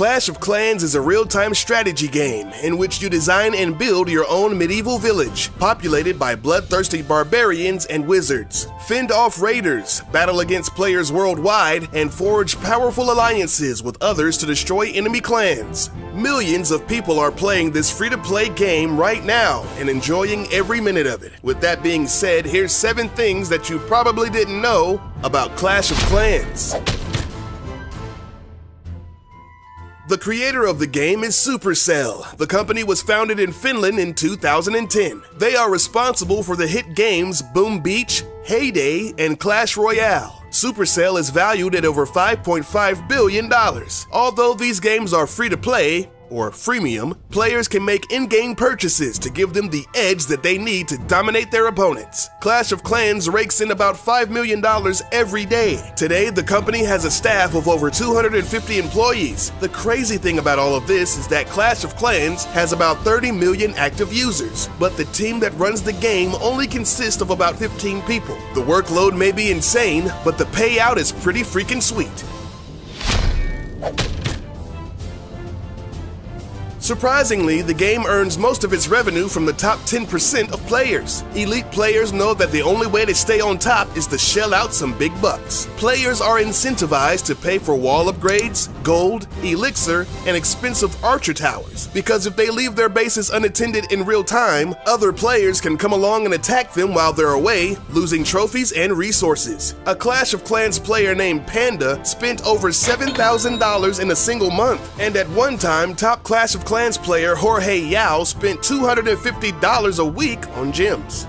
Clash of Clans is a real-time strategy game in which you design and build your own medieval village, populated by bloodthirsty barbarians and wizards. Fend off raiders, battle against players worldwide, and forge powerful alliances with others to destroy enemy clans. Millions of people are playing this free-to-play game right now and enjoying every minute of it. With that being said, here's 7 things that you probably didn't know about Clash of Clans. The creator of the game is Supercell. The company was founded in Finland in 2010. They are responsible for the hit games Boom Beach, Heyday, and Clash Royale. Supercell is valued at over $5.5 billion. Although these games are free to play, or freemium, players can make in-game purchases to give them the edge that they need to dominate their opponents. Clash of Clans rakes in about $5 million every day. Today, the company has a staff of over 250 employees. The crazy thing about all of this is that Clash of Clans has about 30 million active users, but the team that runs the game only consists of about 15 people. The workload may be insane, but the payout is pretty freaking sweet. Surprisingly, the game earns most of its revenue from the top 10% of players. Elite players know that the only way to stay on top is to shell out some big bucks. Players are incentivized to pay for wall upgrades, gold, elixir, and expensive archer towers, because if they leave their bases unattended in real time, other players can come along and attack them while they're away, losing trophies and resources. A Clash of Clans player named Panda spent over $7,000 in a single month, and at one time, top Clash of Clans player Jorge Yao spent $250 a week on gems.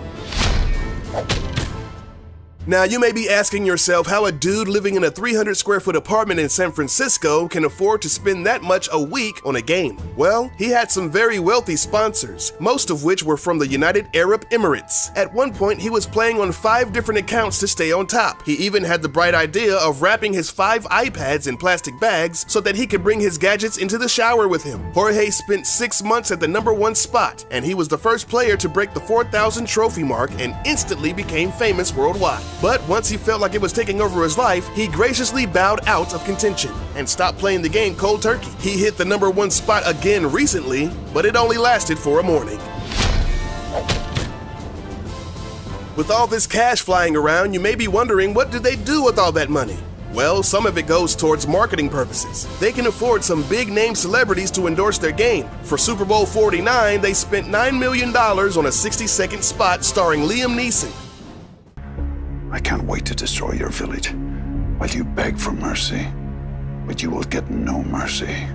Now, you may be asking yourself how a dude living in a 300 square foot apartment in San Francisco can afford to spend that much a week on a game. Well, he had some very wealthy sponsors, most of which were from the United Arab Emirates. At one point, he was playing on 5 different accounts to stay on top. He even had the bright idea of wrapping his 5 iPads in plastic bags so that he could bring his gadgets into the shower with him. Jorge spent 6 months at the #1 spot, and he was the first player to break the 4,000 trophy mark and instantly became famous worldwide. But once he felt like it was taking over his life, he graciously bowed out of contention and stopped playing the game cold turkey. He hit the #1 spot again recently, but it only lasted for a morning. With all this cash flying around, you may be wondering, what do they do with all that money? Well, some of it goes towards marketing purposes. They can afford some big-name celebrities to endorse their game. For Super Bowl 49, they spent $9 million on a 60-second spot starring Liam Neeson. I can't wait to destroy your village while you beg for mercy, but you will get no mercy.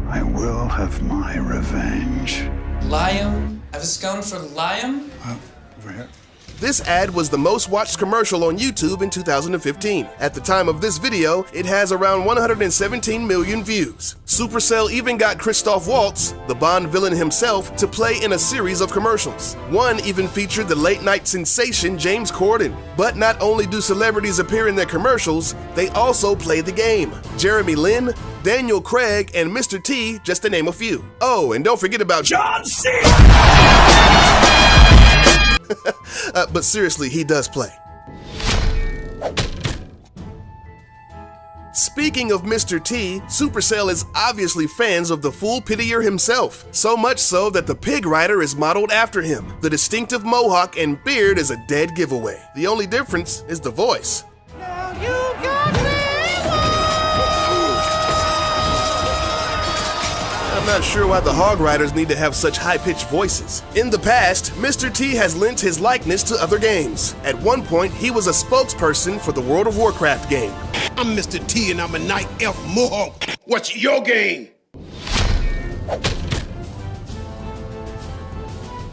I will have my revenge. Liam? I was going for Liam? Over here. This ad was the most watched commercial on YouTube in 2015. At the time of this video, it has around 117 million views. Supercell even got Christoph Waltz, the Bond villain himself, to play in a series of commercials. One even featured the late-night sensation James Corden. But not only do celebrities appear in their commercials, they also play the game. Jeremy Lin, Daniel Craig, and Mr. T, just to name a few. Oh, and don't forget about John Cena! But seriously, he does play. Speaking of Mr. T, Supercell is obviously fans of the Fool Pitier himself. So much so that the Pig Rider is modeled after him. The distinctive mohawk and beard is a dead giveaway. The only difference is the voice. Now you got me. I'm not sure why the Hog Riders need to have such high-pitched voices. In the past, Mr. T has lent his likeness to other games. At one point, he was a spokesperson for the World of Warcraft game. I'm Mr. T and I'm a Night Elf Mohawk. What's your game?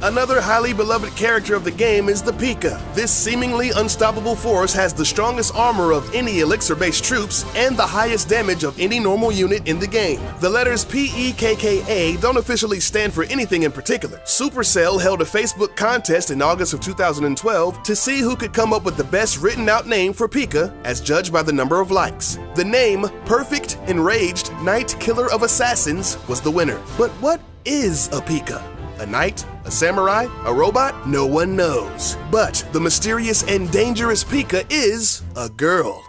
Another highly beloved character of the game is the Pika. This seemingly unstoppable force has the strongest armor of any elixir-based troops and the highest damage of any normal unit in the game. The letters P-E-K-K-A don't officially stand for anything in particular. Supercell held a Facebook contest in August of 2012 to see who could come up with the best written-out name for Pika, as judged by the number of likes. The name, Perfect Enraged Knight Killer of Assassins, was the winner. But what is a Pika? A knight? A samurai? A robot? No one knows. But the mysterious and dangerous Pika is a girl.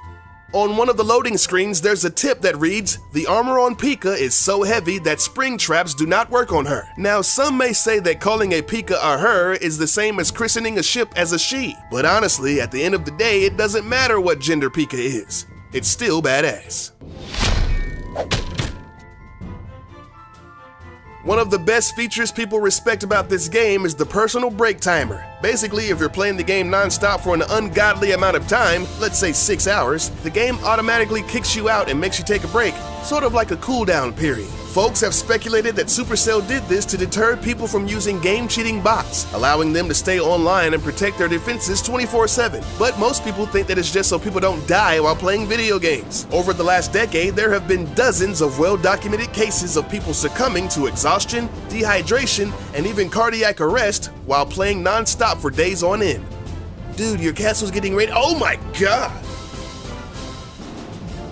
On one of the loading screens, there's a tip that reads, "The armor on Pika is so heavy that spring traps do not work on her." Now, some may say that calling a Pika a her is the same as christening a ship as a she, but honestly, at the end of the day, it doesn't matter what gender Pika is. It's still badass. One of the best features people respect about this game is the personal break timer. Basically, if you're playing the game non-stop for an ungodly amount of time, let's say 6 hours, the game automatically kicks you out and makes you take a break, sort of like a cooldown period. Folks have speculated that Supercell did this to deter people from using game-cheating bots, allowing them to stay online and protect their defenses 24/7. But most people think that it's just so people don't die while playing video games. Over the last decade, there have been dozens of well-documented cases of people succumbing to exhaustion, dehydration, and even cardiac arrest while playing non-stop for days on end. Dude, your castle's getting ready. Oh my god!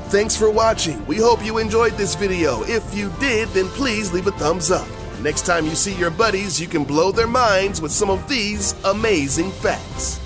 Thanks for watching. We hope you enjoyed this video. If you did, then please leave a thumbs up. Next time you see your buddies, you can blow their minds with some of these amazing facts.